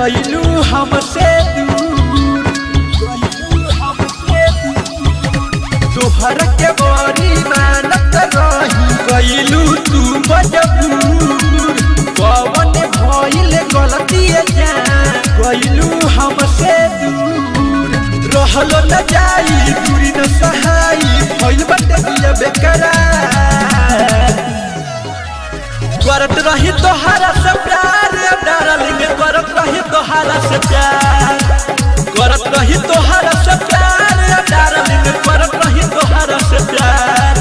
गइलू हमसे दूर, तोहर के बड़ी मानत रही गइलू तू मजबूर। कौन भइल गलती जान गइलू हमसे दूर, रहलो न जाई दूरी न सहाई भइल बाटे दिया बेकरार। करत रही तोहरा से प्यार डार्लिंग, करत रही तोहरा से प्यार, करत रही तोहरा से प्यार डार्लिंग, करत रही तोहरा से प्यार।